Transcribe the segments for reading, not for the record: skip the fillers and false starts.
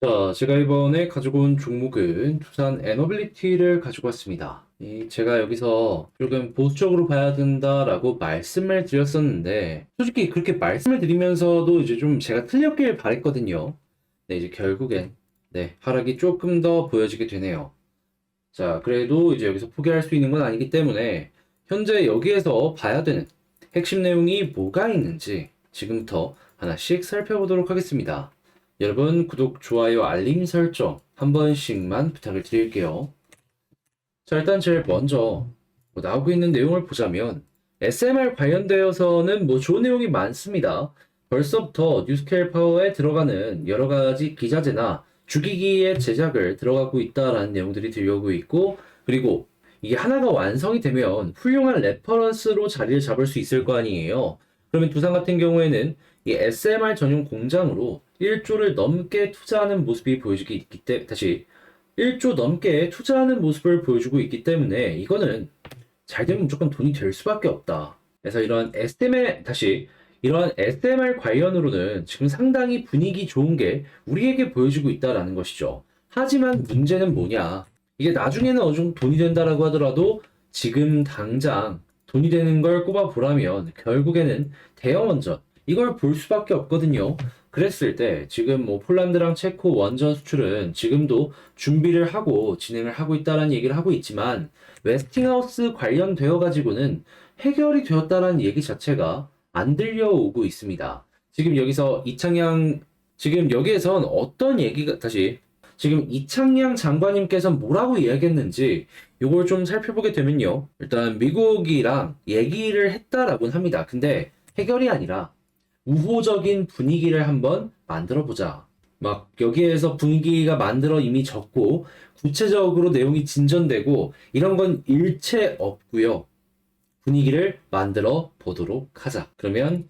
자, 제가 이번에 가지고 온 종목은 두산 에너빌리티를 가지고 왔습니다. 제가 여기서 조금 보수적으로 봐야 된다라고 말씀을 드렸었는데, 솔직히 그렇게 말씀을 드리면서도 이제 좀 제가 틀렸길 바랬거든요. 네, 이제 결국엔, 네, 하락이 조금 더 보여지게 되네요. 자, 그래도 이제 여기서 포기할 수 있는 건 아니기 때문에, 현재 여기에서 봐야 되는 핵심 내용이 뭐가 있는지 지금부터 하나씩 살펴보도록 하겠습니다. 여러분, 구독, 좋아요, 알림 설정 한 번씩만 부탁을 드릴게요. 자, 일단 제일 먼저 나오고 있는 내용을 보자면 SMR 관련되어서는 좋은 내용이 많습니다. 벌써부터 뉴스케일 파워에 들어가는 여러 가지 기자재나 주기기의 제작을 들어가고 있다라는 내용들이 들려오고 있고, 그리고 이게 하나가 완성이 되면 훌륭한 레퍼런스로 자리를 잡을 수 있을 거 아니에요. 그러면 두산 같은 경우에는 이 SMR 전용 공장으로 1조를 넘게 투자하는 모습이 보여지기 있기 때문에, 다시 1조 넘게 투자하는 모습을 보여주고 있기 때문에 이거는 잘 되면 무조건 돈이 될 수밖에 없다. 그래서 이러한 SMR 관련으로는 지금 상당히 분위기 좋은 게 우리에게 보여지고 있다라는 것이죠. 하지만 문제는 뭐냐? 이게 나중에는 어느 정도 돈이 된다라고 하더라도 지금 당장 돈이 되는 걸 꼽아보라면 결국에는 대형 원전 이걸 볼 수밖에 없거든요. 그랬을 때 지금 폴란드랑 체코 원전 수출은 지금도 준비를 하고 진행을 하고 있다는 얘기를 하고 있지만, 웨스팅하우스 관련되어 가지고는 해결이 되었다라는 얘기 자체가 안 들려오고 있습니다. 지금 여기서 지금 여기에선 어떤 얘기가, 지금 이창양 장관님께서 뭐라고 이야기했는지 요걸 좀 살펴보게 되면요. 일단 미국이랑 얘기를 했다라고는 합니다. 근데 해결이 아니라 우호적인 분위기를 한번 만들어 보자. 막 여기에서 분위기가 만들어 이미 졌고 구체적으로 내용이 진전되고 이런 건 일체 없고요. 분위기를 만들어 보도록 하자. 그러면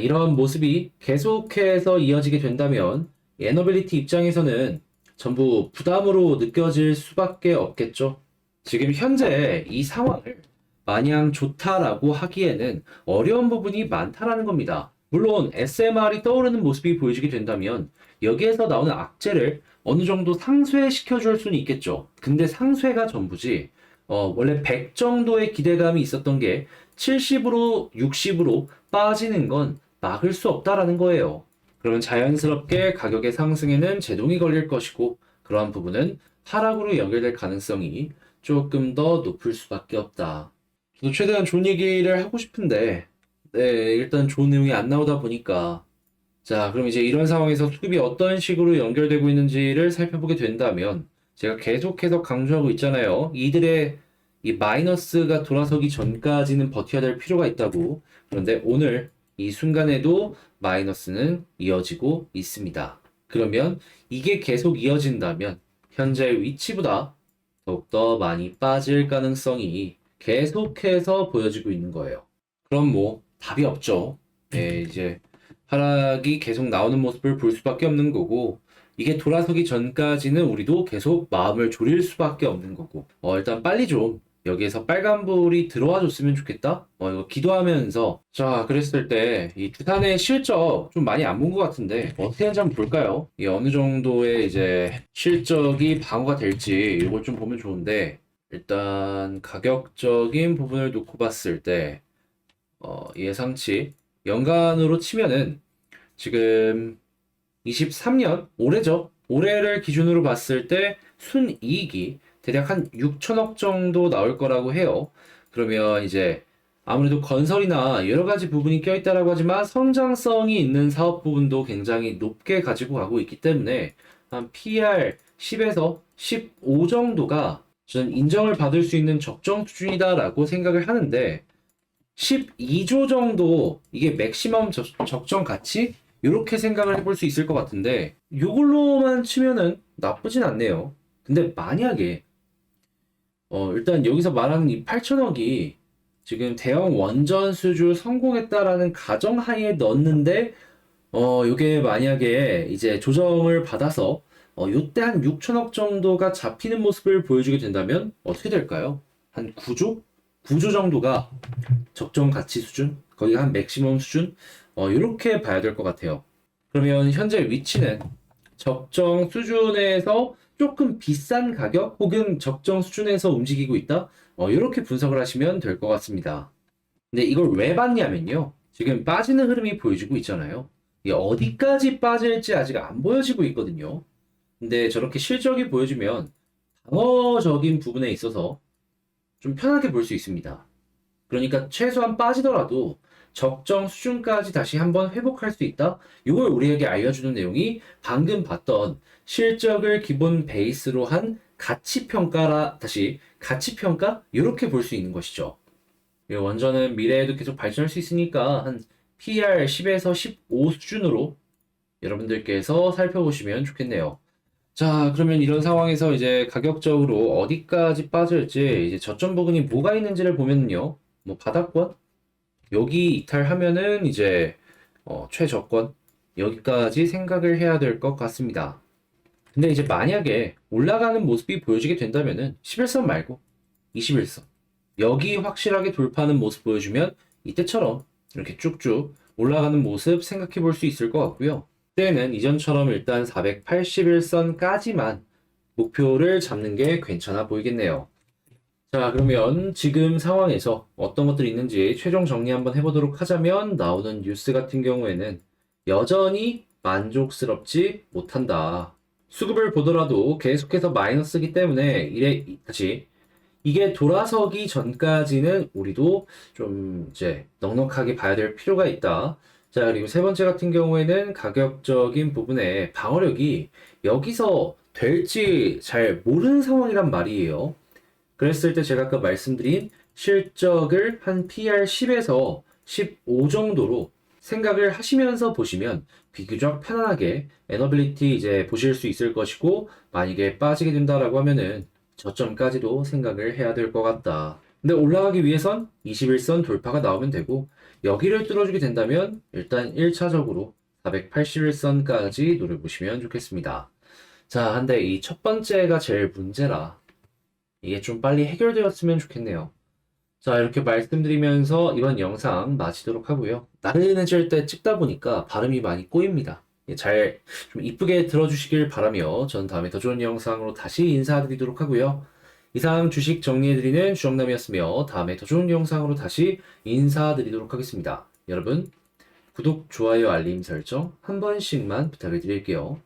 이런 모습이 계속해서 이어지게 된다면 에너빌리티 입장에서는 전부 부담으로 느껴질 수밖에 없겠죠. 지금 현재 이 상황을 마냥 좋다라고 하기에는 어려운 부분이 많다라는 겁니다. 물론 SMR이 떠오르는 모습이 보여지게 된다면 여기에서 나오는 악재를 어느 정도 상쇄시켜 줄 수는 있겠죠. 근데 상쇄가 전부지. 원래 100 정도의 기대감이 있었던 게 70으로 60으로 빠지는 건 막을 수 없다라는 거예요. 그러면 자연스럽게 가격의 상승에는 제동이 걸릴 것이고, 그러한 부분은 하락으로 연결될 가능성이 조금 더 높을 수밖에 없다. 저도 최대한 좋은 얘기를 하고 싶은데, 네, 일단 좋은 내용이 안 나오다 보니까, 자, 그럼 이제 이런 상황에서 수급이 어떤 식으로 연결되고 있는지를 살펴보게 된다면, 제가 계속해서 강조하고 있잖아요. 이들의 이 마이너스가 돌아서기 전까지는 버텨야 될 필요가 있다고. 그런데 오늘 이 순간에도 마이너스는 이어지고 있습니다. 그러면 이게 계속 이어진다면 현재 위치보다 더욱더 많이 빠질 가능성이 계속해서 보여지고 있는 거예요. 그럼 답이 없죠. 네, 이제 하락이 계속 나오는 모습을 볼 수밖에 없는 거고, 이게 돌아서기 전까지는 우리도 계속 마음을 졸일 수밖에 없는 거고, 일단 빨리 좀 여기에서 빨간불이 들어와 줬으면 좋겠다. 이거 기도하면서, 자, 그랬을 때 이 두산의 실적 좀 많이 안 본 것 같은데 어떻게 하는지 한번 볼까요? 이 어느 정도의 이제 실적이 방어가 될지 이걸 좀 보면 좋은데, 일단 가격적인 부분을 놓고 봤을 때 예상치 연간으로 치면은 지금 23년 올해죠. 올해를 기준으로 봤을 때 순이익이 대략 한 6천억 정도 나올 거라고 해요. 그러면 이제 아무래도 건설이나 여러 가지 부분이 껴있다라고 하지만 성장성이 있는 사업 부분도 굉장히 높게 가지고 가고 있기 때문에 한 PR 10에서 15 정도가 저는 인정을 받을 수 있는 적정 수준이다라고 생각을 하는데, 12조 정도 이게 맥시멈 적정 가치? 이렇게 생각을 해볼 수 있을 것 같은데 이걸로만 치면은 나쁘진 않네요. 근데 만약에 일단 여기서 말하는 이 8천억이 지금 대형 원전 수주 성공했다라는 가정하에 넣었는데, 요게 만약에 이제 조정을 받아서 요때 한 6천억 정도가 잡히는 모습을 보여주게 된다면 어떻게 될까요? 한 9조? 9조 정도가 적정 가치 수준? 거기가 한 맥시멈 수준? 이렇게 봐야 될 것 같아요. 그러면 현재 위치는 적정 수준에서 조금 비싼 가격 혹은 적정 수준에서 움직이고 있다. 이렇게 분석을 하시면 될 것 같습니다. 근데 이걸 왜 봤냐면요. 지금 빠지는 흐름이 보여지고 있잖아요. 이게 어디까지 빠질지 아직 안 보여지고 있거든요. 근데 저렇게 실적이 보여지면 방어적인 부분에 있어서 좀 편하게 볼 수 있습니다. 그러니까 최소한 빠지더라도 적정 수준까지 다시 한번 회복할 수 있다. 이걸 우리에게 알려주는 내용이 방금 봤던 실적을 기본 베이스로 한 가치 평가 이렇게 볼 수 있는 것이죠. 이 원전은 미래에도 계속 발전할 수 있으니까 한 PER 10에서 15 수준으로 여러분들께서 살펴보시면 좋겠네요. 자, 그러면 이런 상황에서 이제 가격적으로 어디까지 빠질지 이제 저점 부분이 뭐가 있는지를 보면요. 뭐 바닥권 여기 이탈하면은 이제 최저권 여기까지 생각을 해야 될 것 같습니다. 근데 이제 만약에 올라가는 모습이 보여지게 된다면은 11선 말고 21선 여기 확실하게 돌파하는 모습 보여주면 이때처럼 이렇게 쭉쭉 올라가는 모습 생각해 볼 수 있을 것 같고요. 그때는 이전처럼 일단 481선까지만 목표를 잡는 게 괜찮아 보이겠네요. 자, 그러면 지금 상황에서 어떤 것들이 있는지 최종 정리 한번 해보도록 하자면 나오는 뉴스 같은 경우에는 여전히 만족스럽지 못한다. 수급을 보더라도 계속해서 마이너스이기 때문에 이게 돌아서기 전까지는 우리도 좀 이제 넉넉하게 봐야 될 필요가 있다. 자, 그리고 세 번째 같은 경우에는 가격적인 부분에 방어력이 여기서 될지 잘 모르는 상황이란 말이에요. 그랬을 때 제가 아까 말씀드린 실적을 한 PR 10에서 15 정도로 생각을 하시면서 보시면 비교적 편안하게 에너빌리티 이제 보실 수 있을 것이고, 만약에 빠지게 된다라고 하면은 저점까지도 생각을 해야 될 것 같다. 근데 올라가기 위해선 21선 돌파가 나오면 되고, 여기를 뚫어주게 된다면 일단 1차적으로 481선까지 노려보시면 좋겠습니다. 자, 근데 이 첫 번째가 제일 문제라 이게 좀 빨리 해결되었으면 좋겠네요. 자, 이렇게 말씀드리면서 이번 영상 마치도록 하고요. 나른해질 때 찍다 보니까 발음이 많이 꼬입니다. 잘 좀 이쁘게 들어주시길 바라며 전 다음에 더 좋은 영상으로 다시 인사드리도록 하고요. 이상 주식 정리해드리는 주영남이었으며 다음에 더 좋은 영상으로 다시 인사드리도록 하겠습니다. 여러분, 구독, 좋아요, 알림 설정 한 번씩만 부탁을 드릴게요.